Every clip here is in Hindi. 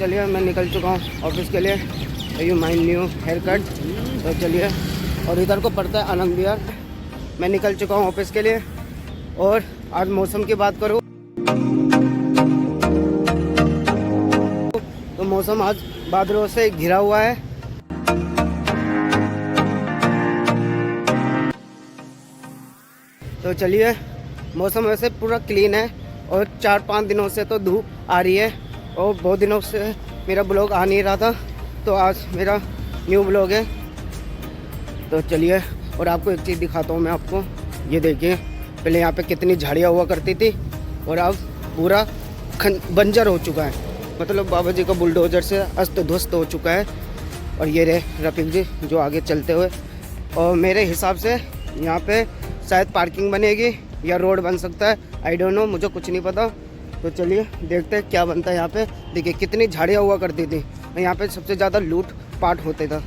चलिए मैं निकल चुका हूँ ऑफिस के लिए। You my new haircut. तो चलिए, और इधर को पड़ता है आनंद विहार। मैं निकल चुका हूँ ऑफिस के लिए। और आज मौसम की बात करूँ तो मौसम आज बादलों से घिरा हुआ है। तो चलिए, मौसम वैसे पूरा क्लीन है और 4-5 दिनों से तो धूप आ रही है और बहुत दिनों से मेरा ब्लॉग आ नहीं रहा था, तो आज मेरा न्यू ब्लॉग है। तो चलिए, और आपको एक चीज़ दिखाता हूँ मैं आपको। ये देखिए, पहले यहाँ पे कितनी झाड़ियाँ हुआ करती थी और अब पूरा बंजर हो चुका है। मतलब बाबा जी का बुलडोजर से अस्त ध्वस्त हो चुका है। और ये रहे रफीक जी जो आगे चलते हुए। और मेरे हिसाब से यहाँ पे शायद पार्किंग बनेगी या रोड बन सकता है, आई डोंट नो, मुझे कुछ नहीं पता। तो चलिए देखते हैं क्या बनता है यहाँ पे। देखिए कितनी झाड़ियाँ हुआ करती थी, यहाँ पे सबसे ज़्यादा लूट पाट होते था।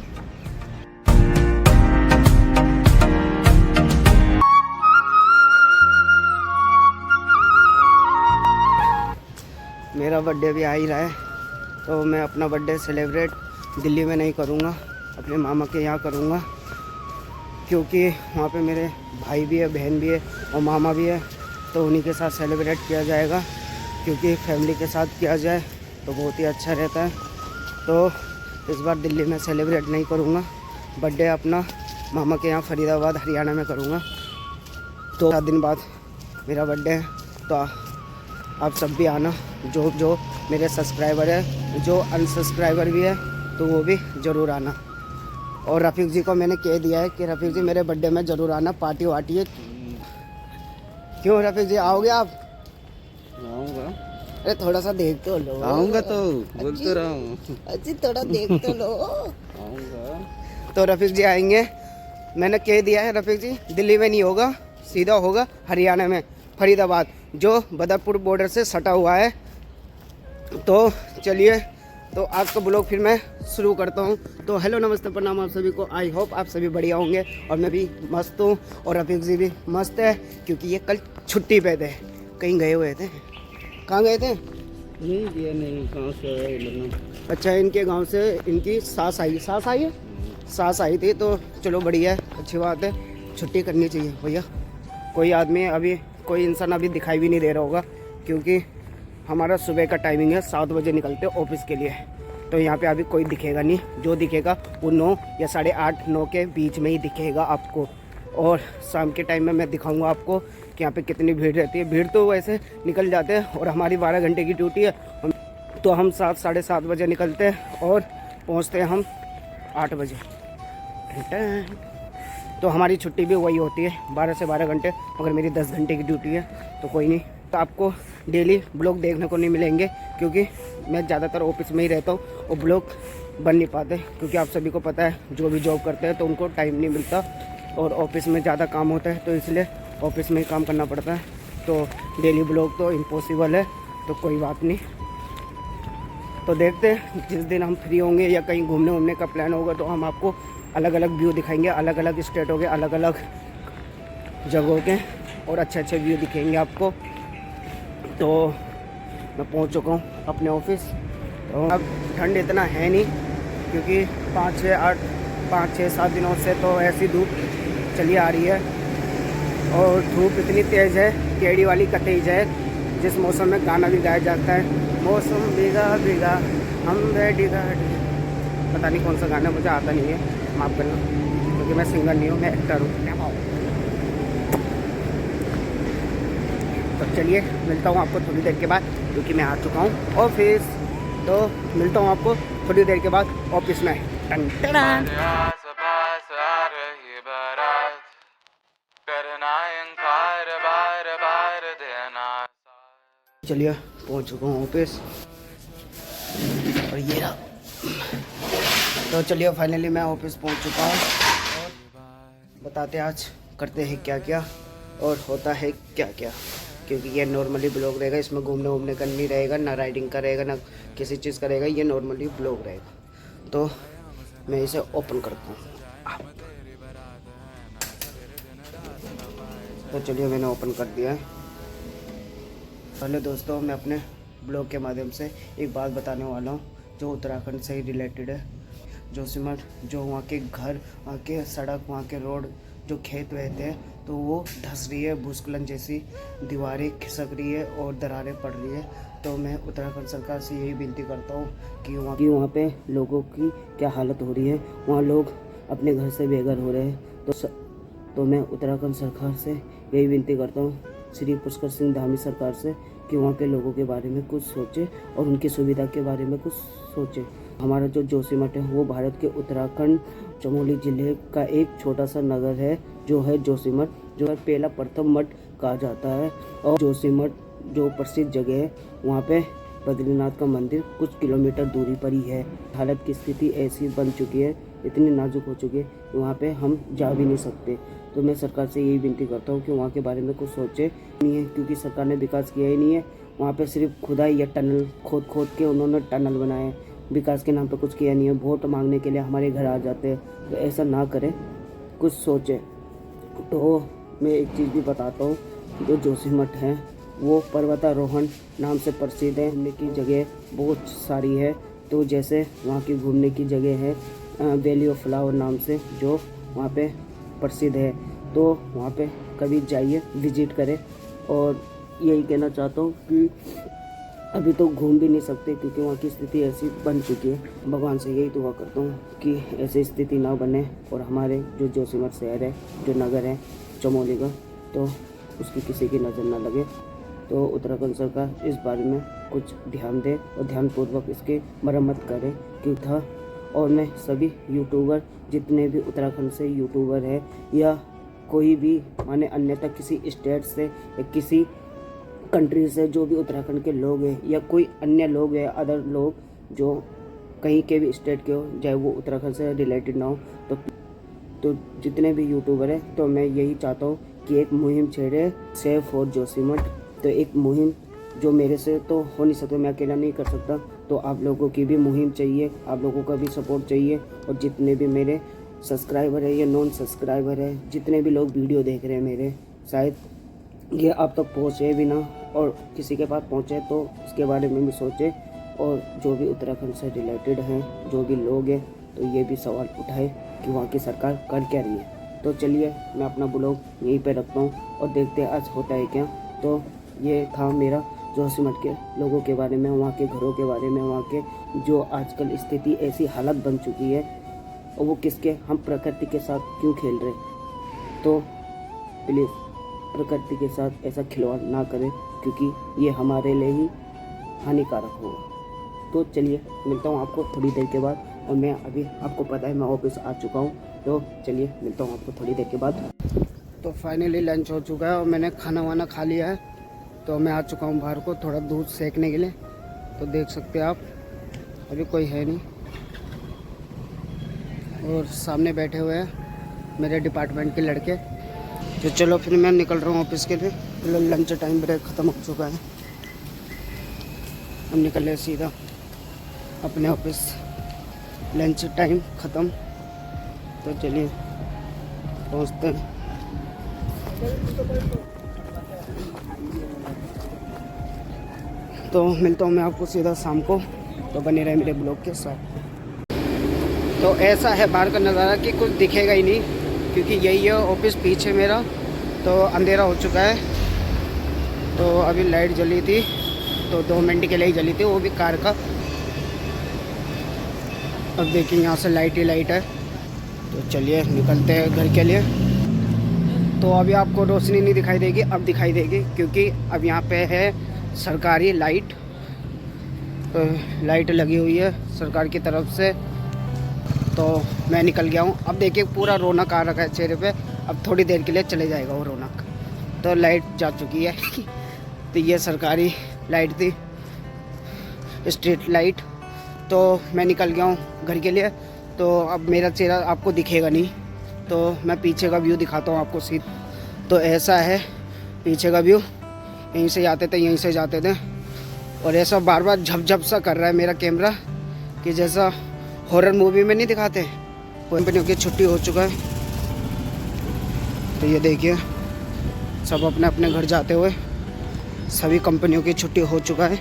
मेरा बर्थडे भी आ ही रहा है, तो मैं अपना बर्थडे सेलिब्रेट दिल्ली में नहीं करूँगा, अपने मामा के यहाँ करूँगा, क्योंकि वहाँ पे मेरे भाई भी है, बहन भी है और मामा भी है। तो उन्हीं के साथ सेलिब्रेट किया जाएगा, क्योंकि फैमिली के साथ किया जाए तो बहुत ही अच्छा रहता है। तो इस बार दिल्ली में सेलिब्रेट नहीं करूँगा, बर्थडे अपना मामा के यहाँ फरीदाबाद हरियाणा में करूँगा। तो 7 दिन बाद मेरा बर्थडे है, तो आप सब भी आना, जो मेरे सब्सक्राइबर है, जो अनसब्सक्राइबर भी है तो वो भी ज़रूर आना। और रफ़ीक जी को मैंने कह दिया है कि रफ़ीक जी मेरे बर्थडे में ज़रूर आना, पार्टी वार्टी है। क्यों रफ़ीक जी, आओगे आप? आऊँगा। अरे थोड़ा सा देख तो लो। आऊँगा तो बोल तो रहा हूँ। अच्छी थोड़ा देख तो लो। आऊँगा। तो रफ़ीक जी आएंगे, मैंने कह दिया है। रफ़ीक जी दिल्ली में नहीं होगा, सीधा होगा हरियाणा में, फरीदाबाद, जो बदरपुर बॉर्डर से सटा हुआ है। तो चलिए, तो आज का ब्लॉग फिर मैं शुरू करता हूँ। तो हेलो नमस्ते प्रणाम आप सभी को। आई होप आप सभी बढ़िया होंगे और मैं भी मस्त हूँ और रफ़ीक जी भी मस्त है, क्योंकि ये कल छुट्टी पे थे, कहीं गए हुए थे। कहाँ गए थे? नहीं कहाँ से आए? अच्छा, इनके गांव से इनकी सास आई है, सास आई थी। तो चलो बढ़िया है, अच्छी बात है, छुट्टी करनी चाहिए भैया। कोई आदमी अभी, कोई इंसान अभी दिखाई भी नहीं दे रहा होगा, क्योंकि हमारा सुबह का टाइमिंग है, 7 बजे निकलते ऑफिस के लिए। तो यहाँ पे अभी कोई दिखेगा नहीं, जो दिखेगा वो 9 या 8:30-9 के बीच में ही दिखेगा आपको। और शाम के टाइम में मैं दिखाऊंगा आपको कि यहाँ पे कितनी भीड़ रहती है। भीड़ तो वैसे निकल जाते हैं, और हमारी 12 घंटे की ड्यूटी है, तो हम 7-7:30 बजे निकलते हैं और पहुँचते हैं हम 8 बजे। तो हमारी छुट्टी भी वही होती है, 12 से 12 घंटे, मगर मेरी 10 घंटे की ड्यूटी है। तो कोई नहीं, तो आपको डेली ब्लॉग देखने को नहीं मिलेंगे, क्योंकि मैं ज़्यादातर ऑफिस में ही रहता हूँ और ब्लॉग बन नहीं पाते, क्योंकि आप सभी को पता है जो भी जॉब करते हैं तो उनको टाइम नहीं मिलता और ऑफिस में ज़्यादा काम होता है, तो इसलिए ऑफिस में ही काम करना पड़ता है। तो डेली ब्लॉग तो इम्पॉसिबल है, तो कोई बात नहीं। तो देखते हैं, जिस दिन हम फ्री होंगे या कहीं घूमने वूमने का प्लान होगा तो हम आपको अलग अलग व्यू दिखाएंगे, अलग अलग स्टेटों के, अलग अलग जगहों के, और अच्छे अच्छे व्यू दिखेंगे आपको। तो मैं पहुंच चुका हूं अपने ऑफिस। तो अब ठंड इतना है नहीं, क्योंकि 5-6-7 दिनों से तो ऐसी धूप चली आ रही है, और धूप इतनी तेज़ है, टेढ़ी वाली कतेज है, जिस मौसम में गाना भी गाया जाता है, मौसम भीगा भीगा हम भीगा। पता नहीं कौन सा गाना, मुझे आता नहीं है, माफ़ करना, क्योंकि मैं सिंगर नहीं हूँ, मैं एक्टर हूँ। तो चलिए, मिलता हूँ आपको थोड़ी देर के बाद, क्योंकि मैं आ चुका हूँ ऑफिस। तो मिलता हूँ आपको थोड़ी देर के बाद ऑफिस में। टन टन। चलिए, पहुँच चुका हूँ ऑफिस, और ये रहा। तो चलिए, फाइनली मैं ऑफिस पहुँच चुका हूँ, और बताते आज करते हैं क्या क्या और होता है क्या क्या, क्योंकि ये नॉर्मली ब्लॉग रहेगा, इसमें घूमने वूमने का नहीं रहेगा, ना राइडिंग का रहेगा, ना किसी चीज़ का रहेगा, ये नॉर्मली ब्लॉग रहेगा। तो मैं इसे ओपन करता हूँ। तो चलिए, मैंने ओपन कर दिया है। पहले दोस्तों, मैं अपने ब्लॉग के माध्यम से एक बात बताने वाला हूँ जो उत्तराखंड से ही रिलेटेड है। जोशीमठ, जो वहाँ के घर, वहाँ के सड़क, वहाँ के रोड, जो खेत वहते हैं तो वो धंस रही है, भूस्खलन जैसी दीवारें खिसक रही है और दरारें पड़ रही है। तो मैं उत्तराखंड सरकार से यही विनती करता हूँ कि वहाँ पे लोगों की क्या हालत हो रही है, वहाँ लोग अपने घर से बेघर हो रहे हैं। तो मैं उत्तराखंड सरकार से यही विनती करता हूँ, श्री पुष्कर सिंह धामी सरकार से, कि वहाँ के लोगों के बारे में कुछ सोचे और उनकी सुविधा के बारे में कुछ सोचे। हमारा जो जोशीमठ है वो भारत के उत्तराखंड चमोली जिले का एक छोटा सा नगर है जो है जोशीमठ, जो पहला प्रथम मठ कहा जाता है। और जोशीमठ जो प्रसिद्ध जगह है, वहाँ पे बद्रीनाथ का मंदिर कुछ किलोमीटर दूरी पर ही है। हालत की स्थिति ऐसी बन चुकी है, इतनी नाजुक हो चुकी है कि वहाँ पे हम जा भी नहीं सकते। तो मैं सरकार से यही विनती करता हूँ कि वहाँ के बारे में कुछ सोचे नहीं है, क्योंकि सरकार ने विकास किया ही नहीं है। वहाँ पे सिर्फ खुदाई या टनल खोद के उन्होंने टनल बनाए, विकास के नाम पे कुछ किया नहीं है। वोट मांगने के लिए हमारे घर आ जाते हैं, तो ऐसा ना करें, कुछ सोचें। तो मैं एक चीज़ भी बताता हूँ, जो जोशीमठ है वो पर्वतारोहण नाम से प्रसिद्ध है। घूमने की जगह बहुत सारी है। तो जैसे वहाँ की घूमने की जगह है वैली ऑफ फ्लावर नाम से, जो वहाँ पे प्रसिद्ध है। तो वहाँ पे कभी जाइए, विजिट करें। और यही कहना चाहता हूँ कि अभी तो घूम भी नहीं सकते क्योंकि वहाँ की स्थिति ऐसी बन चुकी है। भगवान से यही दुआ करता हूँ कि ऐसी स्थिति ना बने और हमारे जो जोशीमठ शहर है, जो नगर है चमोली का, तो उसकी किसी की नज़र ना लगे। तो उत्तराखंड सरकार इस बारे में कुछ ध्यान दे और ध्यानपूर्वक इसकी मरम्मत करे कि था। और मैं सभी यूट्यूबर, जितने भी उत्तराखंड से यूट्यूबर है या कोई भी माने अन्यथा किसी स्टेट से या किसी कंट्री से जो भी उत्तराखंड के लोग हैं या कोई अन्य लोग हैं, अदर लोग जो कहीं के भी स्टेट के हो, चाहे वो उत्तराखंड से रिलेटेड ना हो, तो जितने भी यूट्यूबर हैं, तो मैं यही चाहता हूँ कि एक मुहिम छेड़े, सेव फॉर जोशीमठ। तो एक मुहिम जो मेरे से तो हो नहीं सकता, मैं अकेला नहीं कर सकता, तो आप लोगों की भी मुहिम चाहिए, आप लोगों का भी सपोर्ट चाहिए। और जितने भी मेरे सब्सक्राइबर है या नॉन सब्सक्राइबर है, जितने भी लोग वीडियो देख रहे हैं मेरे, शायद ये आप तक पहुँचे भी ना, और किसी के पास पहुँचे तो इसके बारे में भी सोचे। और जो भी उत्तराखंड से रिलेटेड हैं, जो भी लोग हैं, तो ये भी सवाल उठाए कि वहाँ की सरकार कर क्या रही है। तो चलिए मैं अपना ब्लॉग यहीं पे रखता हूँ और देखते हैं आज होता है क्या। तो ये था मेरा जोशीमठ के लोगों के बारे में, वहाँ के घरों के बारे में, वहाँ के जो आजकल स्थिति ऐसी हालत बन चुकी है, और वो किसके, हम प्रकृति के साथ क्यों खेल रहे। तो प्लीज़ प्रकृति के साथ ऐसा खिलवाड़ ना करें, क्योंकि ये हमारे लिए ही हानिकारक होगा। तो चलिए मिलता हूँ आपको थोड़ी देर के बाद। और मैं अभी, आपको पता है मैं ऑफिस आ चुका हूँ, तो चलिए मिलता हूँ आपको थोड़ी देर के बाद। तो फाइनली लंच हो चुका है और मैंने खाना वाना खा लिया है। तो मैं आ चुका हूँ बाहर को थोड़ा दूध सेकने के लिए। तो देख सकते हैं आप, अभी कोई है नहीं और सामने बैठे हुए हैं मेरे डिपार्टमेंट के लड़के। तो चलो फिर मैं निकल रहा हूँ ऑफिस के लिए। लंच टाइम ब्रेक ख़त्म हो चुका है, हम निकल रहे सीधा अपने ऑफिस, लंच टाइम ख़त्म। तो चलिए पहुँचते हैं। तो मिलता हूँ मैं आपको सीधा शाम को, तो बने रहे मेरे ब्लॉग के साथ। तो ऐसा है बाहर का नज़ारा कि कुछ दिखेगा ही नहीं, क्योंकि यही है ऑफिस पीछे मेरा। तो अंधेरा हो चुका है। तो अभी लाइट जली थी, तो 2 मिनट के लिए ही जली थी, वो भी कार का। अब देखिए यहाँ से लाइट ही लाइट है। तो चलिए निकलते हैं घर के लिए। तो अभी आपको रोशनी नहीं दिखाई देगी, अब दिखाई देगी, क्योंकि अब यहाँ पे है सरकारी लाइट, लाइट लगी हुई है सरकार की तरफ से। तो मैं निकल गया हूँ। अब देखिए पूरा रौनक आ रखा है चेहरे पे, अब थोड़ी देर के लिए चले जाएगा वो रौनक। तो लाइट जा चुकी है। तो ये सरकारी लाइट थी, स्ट्रीट लाइट। तो मैं निकल गया हूँ घर के लिए। तो अब मेरा चेहरा आपको दिखेगा नहीं, तो मैं पीछे का व्यू दिखाता हूँ आपको सीध। तो ऐसा है पीछे का व्यू, यहीं से आते थे, यहीं से जाते थे। और ऐसा बार बार झपझप सा कर रहा है मेरा कैमरा, कि जैसा हॉरर मूवी में नहीं दिखाते। कंपनियों की छुट्टी हो चुका है। तो ये देखिए सब अपने अपने घर जाते हुए, सभी कंपनियों की छुट्टी हो चुका है।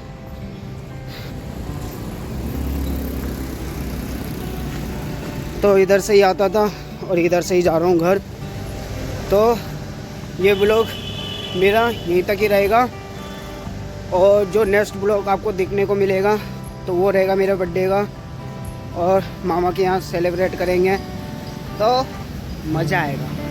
तो इधर से ही आता था और इधर से ही जा रहा हूँ घर। तो ये ब्लॉग मेरा यहीं तक ही रहेगा और जो नेक्स्ट ब्लॉग आपको दिखने को मिलेगा तो वो रहेगा मेरे बर्थडे का और मामा के यहाँ सेलिब्रेट करेंगे तो मज़ा आएगा।